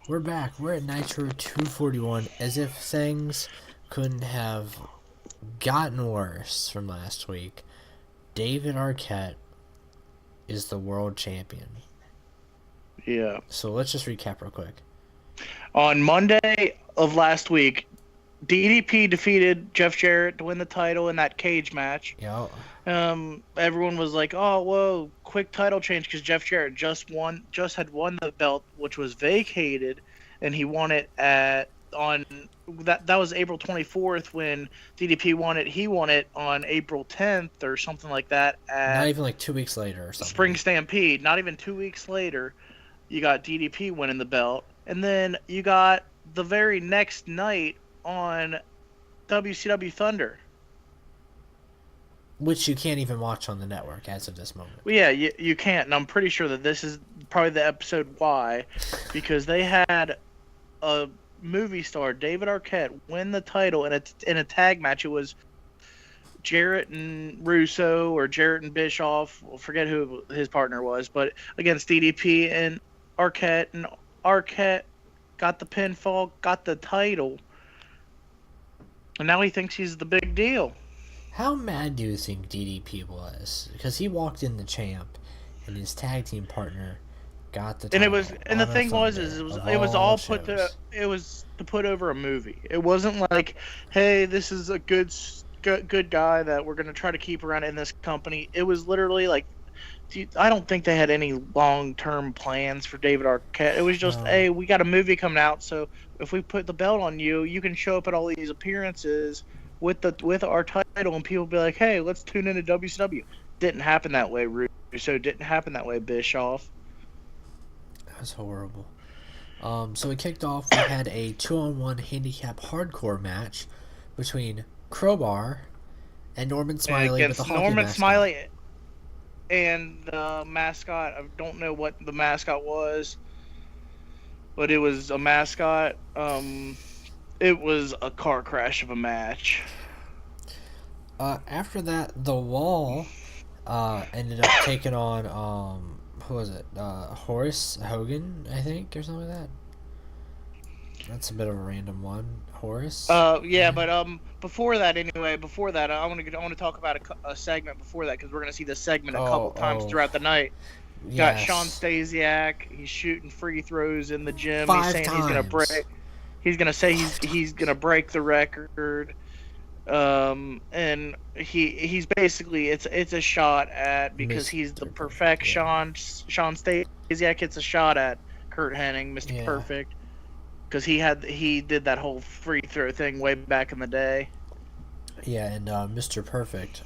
We're back. We're at Nitro 241, as if things couldn't have gotten worse from last week. David Arquette is the world champion. Yeah. So let's just recap real quick. On Monday of last week, DDP defeated Jeff Jarrett to win the title in that cage match. Yeah. Everyone was like, "Oh, whoa, quick title change," because Jeff Jarrett just had won the belt, which was vacated, and he won it on that was April 24th when DDP won it. He won it on April 10th or something like that. Not even like 2 weeks later or something. Spring Stampede. Not even 2 weeks later, you got DDP winning the belt, and then you got the very next night on WCW Thunder. Which you can't even watch on the network as of this moment. Well, yeah, you can't, and I'm pretty sure that this is probably the episode why, because they had a movie star, David Arquette, win the title in a tag match. It was Jarrett and Russo or Jarrett and Bischoff. I forget who his partner was, but against DDP and Arquette got the pinfall, got the title, and now he thinks he's the big deal. How mad do you think DDP was? Because he walked in the champ, and his tag team partner got the title. And the thing was it was all put to put over a movie. It wasn't like, hey, this is a good guy that we're gonna try to keep around in this company. It was literally like, I don't think they had any long-term plans for David Arquette. It was just, hey, we got a movie coming out, so if we put the belt on you, you can show up at all these appearances with our title, and people be like, hey, let's tune into WCW. Didn't happen that way, Russo. Didn't happen that way, Bischoff. That was horrible. So we kicked off. We had a 2-on-1 handicap hardcore match between Crowbar and Norman Smiley against with the hockey Norman mascot. Smiley and the mascot. I don't know what the mascot was, but it was a mascot. It was a car crash of a match. After that, the Wall ended up taking on who was it? Horace Hogan, I think, or something like that. That's a bit of a random one. Horace. Yeah, but before that, I want to talk about a segment before that, because we're gonna see this segment a couple times throughout the night. Yes. Got Shawn Stasiak. He's shooting free throws in the gym. 5 he's saying times. he's gonna break. He's gonna say he's gonna break the record. And he's basically it's a shot at, because he's the perfect Shawn Stasiak gets a shot at Kurt Hennig, Mr. Perfect, because he did that whole free throw thing way back in the day. Yeah, and Mr. Perfect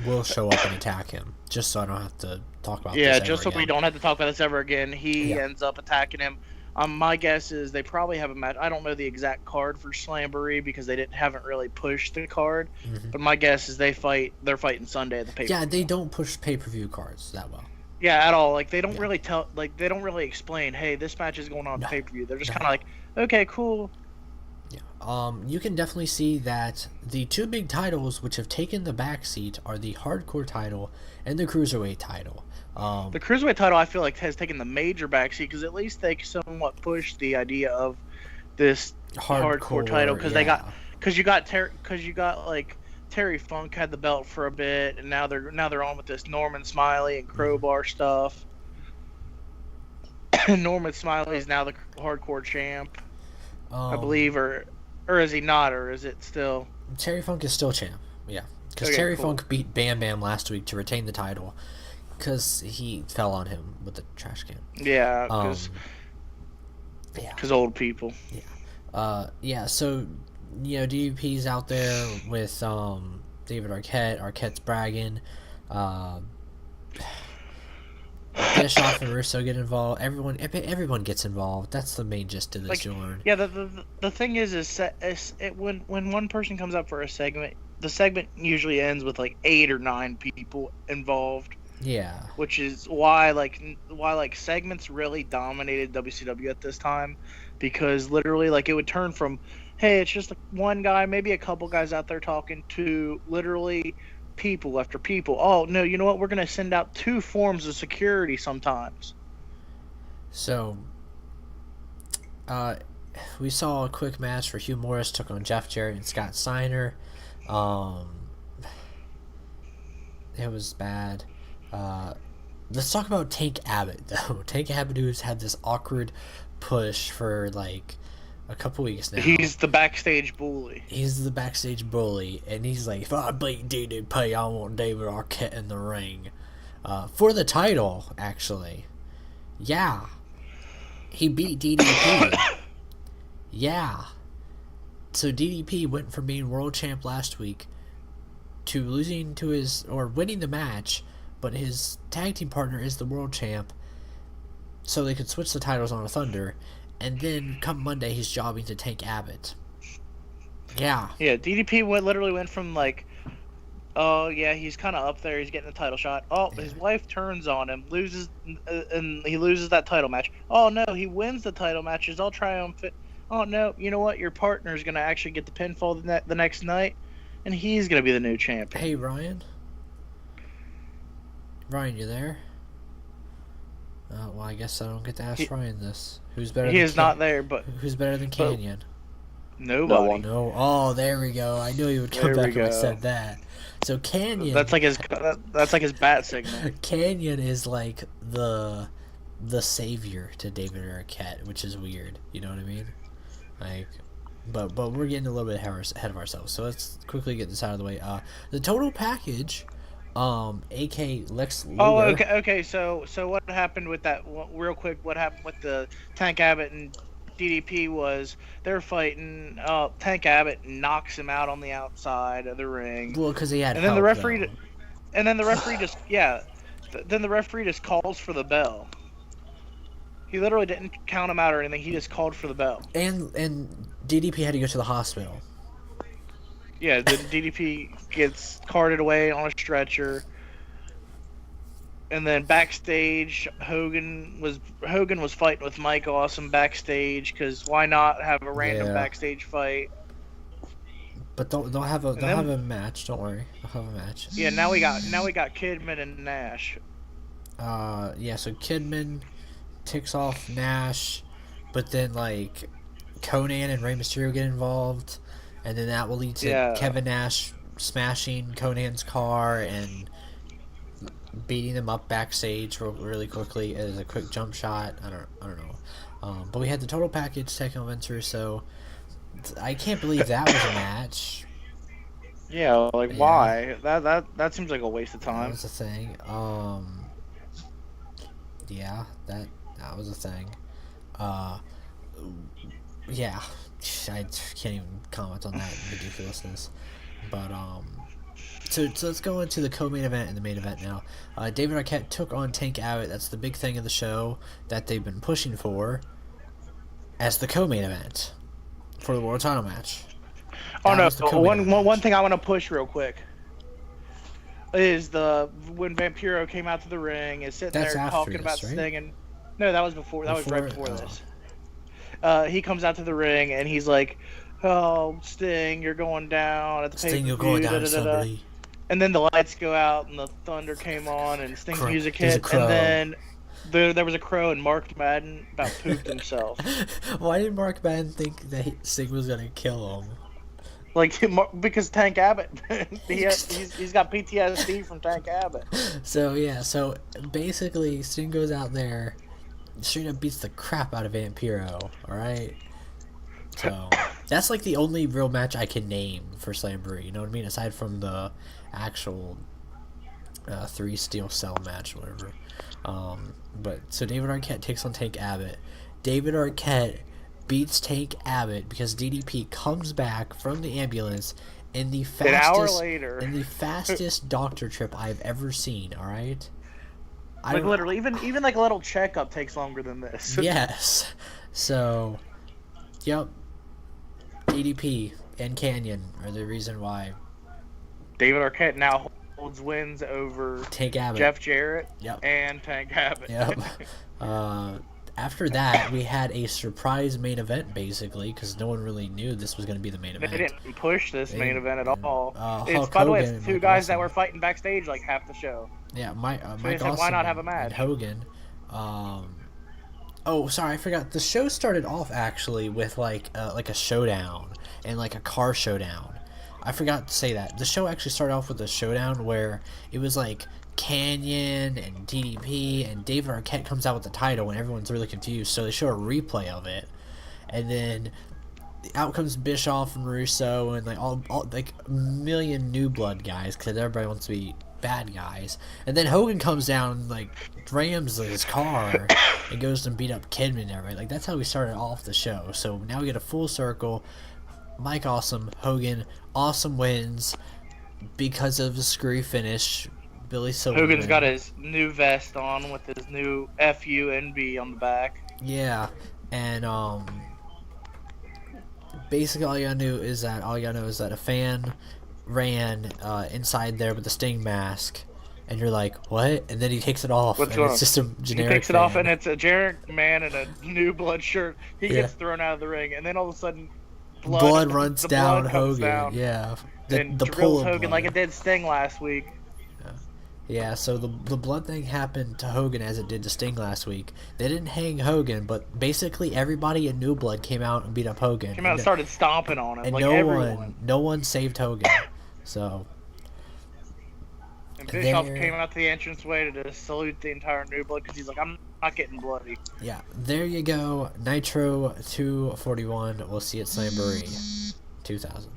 will show up and attack him, just so I don't have to talk about this ever just so again. we don't have to talk about this ever again. He ends up attacking him. My guess is they probably have a match. I don't know the exact card for Slamboree because they haven't really pushed the card. Mm-hmm. But my guess is they're fighting Sunday at the pay-per-view. Yeah, they don't push pay-per-view cards that well. Yeah, at all. Like, they don't really they don't really explain, hey, this match is going on pay-per-view. They're just kind of like, okay, cool. Yeah. You can definitely see that the two big titles which have taken the backseat are the hardcore title and the cruiserweight title. The cruiserweight title, I feel like, has taken the major backseat, because at least they somewhat pushed the idea of this hardcore title, because you got like Terry Funk had the belt for a bit, and now they're on with this Norman Smiley and Crowbar stuff. Norman Smiley is now the hardcore champ, I believe, or is he not, or is it still? Terry Funk is still champ, yeah, because Terry Funk beat Bam Bam last week to retain the title. Because he fell on him with the trash can. Yeah, because old people. Yeah. So, DDP's out there with David Arquette. Arquette's bragging. Bischoff and Russo get involved. Everyone gets involved. That's the main gist of this joint. Yeah, the thing is when one person comes up for a segment, the segment usually ends with like 8 or 9 people involved. Yeah. Which is why segments really dominated WCW at this time, because literally it would turn from, hey, it's just one guy, maybe a couple guys out there talking, to literally people after people. Oh, no, you know what? We're going to send out 2 forms of security sometimes. So, Uh, we saw a quick match where Hugh Morris took on Jeff Jarrett and Scott Steiner. It was bad. Let's talk about Tank Abbott, though. Tank Abbott, who's had this awkward push for like a couple weeks now. He's the backstage bully. He's the backstage bully, and he's like, if I beat DDP, I want David Arquette in the ring. For the title, actually. Yeah. He beat DDP. Yeah. So DDP went from being world champ last week to losing to winning the match, but his tag team partner is the world champ, so they could switch the titles on a Thunder, and then come Monday he's jobbing to Tank Abbott. Yeah. Yeah, DDP literally went from like, oh yeah, he's kind of up there, he's getting a title shot. Oh, yeah. His wife turns on him, loses, and he loses that title match. Oh no, he wins the title match, is all triumphant. Oh no, you know what? Your partner's gonna actually get the pinfall the next night, and he's gonna be the new champion. Hey Ryan. Ryan, you there? Well, I guess I don't get to ask Ryan this. Who's better? He is not there, but who's better than Canyon? Nobody. No. Oh, there we go. I knew he would come back when I said that. So Canyon. That's like his bat signal. Canyon is like the savior to David Arquette, which is weird. You know what I mean? Like, but we're getting a little bit ahead of ourselves. So let's quickly get this out of the way. The total package. AK Lex Luger. Oh, okay. So what happened with that? Real quick, what happened with the Tank Abbott and DDP was they're fighting. Tank Abbott knocks him out on the outside of the ring. Well, because he had. And then the referee. And then the referee just Then the referee just calls for the bell. He literally didn't count him out or anything. He just called for the bell. And DDP had to go to the hospital. Yeah, the DDP gets carted away on a stretcher, and then backstage, Hogan was fighting with Mike Awesome backstage because why not have a random backstage fight? But they'll have a match. Don't worry, they'll have a match. Yeah, now we got Kidman and Nash. So Kidman ticks off Nash, but then like Conan and Rey Mysterio get involved. And then that will lead to Kevin Nash smashing Conan's car and beating them up backstage really quickly as a quick jump shot. I don't know. But we had the total package taking on Vince Russo. I can't believe that was a match. Yeah, why? That seems like a waste of time. That was a thing. Yeah, that was a thing. Yeah. I can't even comment on that ridiculousness. But, so let's go into the co-main event and the main event now. David Arquette took on Tank Abbott. That's the big thing of the show that they've been pushing for as the co-main event for the world title match. One thing I want to push real quick is when Vampiro came out to the ring, is sitting there talking about Sting, and no, that was before. That was right before this. He comes out to the ring and he's like, "Oh, Sting, you're going down at the pay-per-view." Sting, you're going down, somebody. And then the lights go out and the thunder came on and Sting's music hit, and then there was a crow and Mark Madden about pooped himself. Why did Mark Madden think that Sting was gonna kill him? Because Tank Abbott, he's got PTSD from Tank Abbott. So basically Sting goes out there. Straight up beats the crap out of Vampiro, alright? So, that's like the only real match I can name for Slamboree, you know what I mean? Aside from the actual 3 steel cell match, whatever. So David Arquette takes on Tank Abbott. David Arquette beats Tank Abbott because DDP comes back from the ambulance in the fastest, an hour later. In the fastest doctor trip I've ever seen, alright? Literally, even like a little checkup takes longer than this. Yes. So, yep. DDP and Canyon are the reason why. David Arquette now holds wins over Tank Abbott, Jeff Jarrett, and Tank Abbott. Yep. After that, we had a surprise main event, basically, because no one really knew this was going to be the main event. They didn't push this main event at all. By the way, it's 2 guys that were fighting backstage like half the show. Yeah, Mike Awesome, why not have a match? And Hogan Oh, sorry, I forgot. The show started off actually with like a showdown and like a car showdown. I forgot to say that. The show actually started off with a showdown where it was like Canyon and DDP and David Arquette comes out with the title and everyone's really confused. So they show a replay of it, and then out comes Bischoff and Russo and like all like a million new blood guys because everybody wants to be bad guys. And then Hogan comes down and like rams his car and goes to beat up Kidman and everybody. Like that's how we started off the show. So now we get a full circle. Mike Awesome, Hogan, Awesome wins because of the screwy finish. Billy Silverman. Hogan's got his new vest on with his new FUNB on the back. Yeah, and basically all you gotta know is that a fan ran inside there with the Sting mask, and you're like, what? And then he takes it off, and it's just a generic. He takes it off, and it's a Jarrett man in a new blood shirt. He gets thrown out of the ring, and then all of a sudden, blood runs down Hogan. Down, yeah, and drills Hogan like it did Sting last week. Yeah, so the blood thing happened to Hogan as it did to Sting last week. They didn't hang Hogan, but basically everybody in New Blood came out and beat up Hogan. Came out and started stomping on him, and like no one saved Hogan. So. And Bischoff came out to the entranceway to salute the entire New Blood because he's like, I'm not getting bloody. Yeah, there you go. Nitro 241. We'll see you at Slamboree 2000.